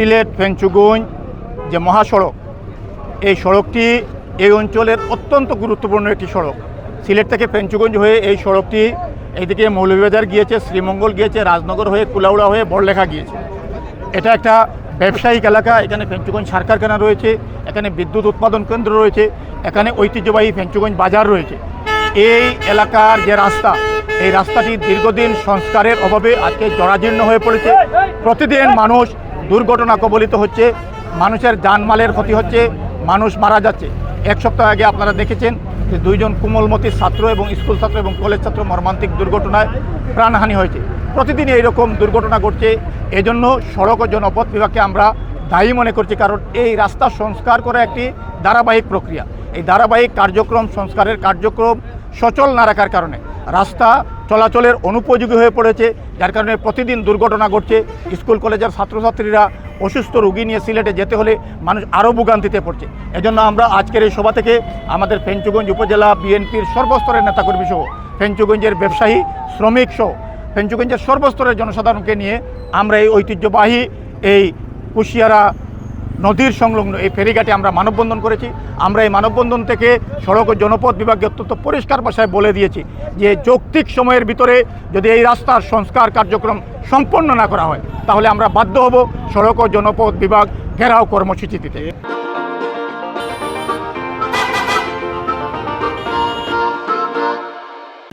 সিলেট ফেঞ্চুগঞ্জ যে মহাসড়ক, এই সড়কটি এই অঞ্চলের অত্যন্ত গুরুত্বপূর্ণ একটি সড়ক। সিলেট থেকে ফেঞ্চুগঞ্জ হয়ে এই সড়কটি এইদিকে মৌলভীবাজার গিয়েছে, শ্রীমঙ্গল গিয়েছে, রাজনগর হয়ে কুলাউড়া হয়ে বড়লেখা গিয়েছে। এটা একটা ব্যবসায়িক এলাকা। এখানে ফেঞ্চুগঞ্জ সার কারখানা রয়েছে, এখানে বিদ্যুৎ উৎপাদন কেন্দ্র রয়েছে, এখানে ঐতিহ্যবাহী ফেঞ্চুগঞ্জ বাজার রয়েছে। এই এলাকার যে রাস্তা, এই রাস্তাটি দীর্ঘদিন সংস্কারের অভাবে আজকে জরাজীর্ণ হয়ে পড়েছে। প্রতিদিন মানুষ দুর্ঘটনা কবলিত হচ্ছে, মানুষের জানমালের ক্ষতি হচ্ছে, মানুষ মারা যাচ্ছে। এক সপ্তাহ আগে আপনারা দেখেছেন যে দুইজন কোমলমতি ছাত্র এবং স্কুল ছাত্র এবং কলেজ ছাত্র মর্মান্তিক দুর্ঘটনায় প্রাণহানি হয়েছে। প্রতিদিন এইরকম দুর্ঘটনা ঘটছে। এজন্য সড়ক ও জনপথ বিভাগকে আমরা দায়ী মনে করছি, কারণ এই রাস্তা সংস্কার করা একটি ধারাবাহিক প্রক্রিয়া। এই ধারাবাহিক কার্যক্রম, সংস্কারের কার্যক্রম সচল না রাখার কারণে রাস্তা চলাচলের অনুপযোগী হয়ে পড়েছে, যার কারণে প্রতিদিন দুর্ঘটনা ঘটছে। স্কুল কলেজের ছাত্রছাত্রীরা অসুস্থ রোগী নিয়ে সিলেটে যেতে হলে মানুষ আরও ভোগান্তিতে পড়ছে। এজন্য আমরা আজকের এই সভা থেকে আমাদের ফেঞ্চুগঞ্জ উপজেলা বিএনপির সর্বস্তরের নেতাকর্মী সহ, ফেঞ্চুগঞ্জের ব্যবসায়ী, শ্রমিক সহ ফেঞ্চুগঞ্জের সর্বস্তরের জনসাধারণকে নিয়ে আমরা এই ঐতিহ্যবাহী এই কুশিয়ারা নদীর সংলগ্ন এই ফেরিঘাটে আমরা মানববন্ধন করেছি। আমরা এই মানববন্ধন থেকে সড়ক ও জনপথ বিভাগকে অত্যন্ত পরিষ্কার ভাষায় বলে দিয়েছি যে যৌক্তিক সময়ের ভিতরে যদি এই রাস্তার সংস্কার কার্যক্রম সম্পন্ন না করা হয়, তাহলে আমরা বাধ্য হব সড়ক ও জনপথ বিভাগ ঘেরাও কর্মসূচি দিতে।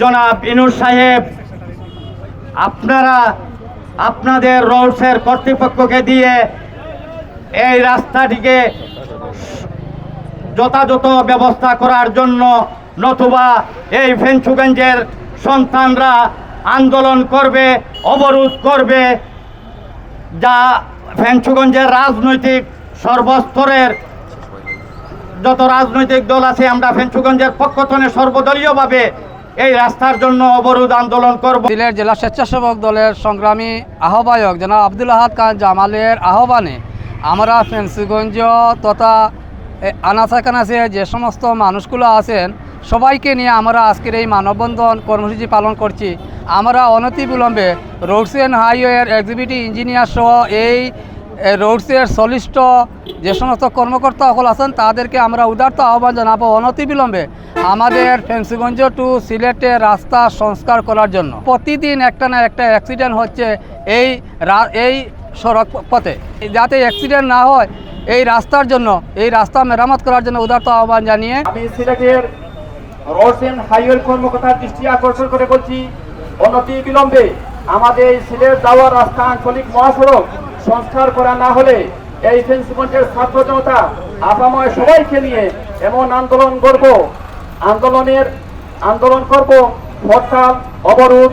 জনাব ইনুর সাহেব, আপনারা আপনাদের রোডসের কর্তৃপক্ষকে দিয়ে এই রাস্তাটিকে যথাযথ ব্যবস্থা করার জন্য, নতুবা এই ফেঞ্চুগঞ্জের সন্তানরা আন্দোলন করবে, অবরোধ করবে, যা ফেঞ্চুগঞ্জের রাজনৈতিক সর্বস্তরের যত রাজনৈতিক দল আছে, আমরা ফেঞ্চুগঞ্জের পক্ষ থেকে সর্বদলীয়ভাবে এই রাস্তার জন্য অবরোধ আন্দোলন করব। সিলেট জেলা স্বেচ্ছাসেবক দলের সংগ্রামী আহ্বায়ক জনাব আব্দুল আহাদ খান জামালের আহ্বানে আমরা ফেঞ্চুগঞ্জ তথা আনাচে যে সমস্ত মানুষগুলো আছেন সবাইকে নিয়ে আমরা আজকের এই মানববন্ধন কর্মসূচি পালন করছি। আমরা অনতিবিলম্বে রোডস অ্যান্ড হাইওয়ের এক্সিকিউটিভ ইঞ্জিনিয়ার সহ এই রোডসের সংশ্লিষ্ট যে সমস্ত কর্মকর্তা সকল আছেন তাদেরকে আমরা উদারত আহ্বান জানাবো অনতিবিলম্বে আমাদের ফেঞ্চুগঞ্জ টু সিলেটে রাস্তা সংস্কার করার জন্য। প্রতিদিন একটা না একটা অ্যাক্সিডেন্ট হচ্ছে এই সড়ক পথে। যাতে অ্যাক্সিডেন্ট না হয় এই রাস্তার জন্য, এই রাস্তা মেরামত করার জন্য উদারত আহ্বান জানিয়ে আমি সিলেটের রোডস এন্ড হাইওয়ে কর্মকর্তার দৃষ্টি আকর্ষণ করে বলছি, অনতি বিলম্বে আমাদের এই সিলেট যাওয়ার রাস্তা আঞ্চলিক মহাসড়ক সংস্কার করা না হলে এই ফেঞ্চুগঞ্জের ছাত্র জনতা আপাময় সবাইকে নিয়ে এমন আন্দোলন করব, হরতাল, অবরোধ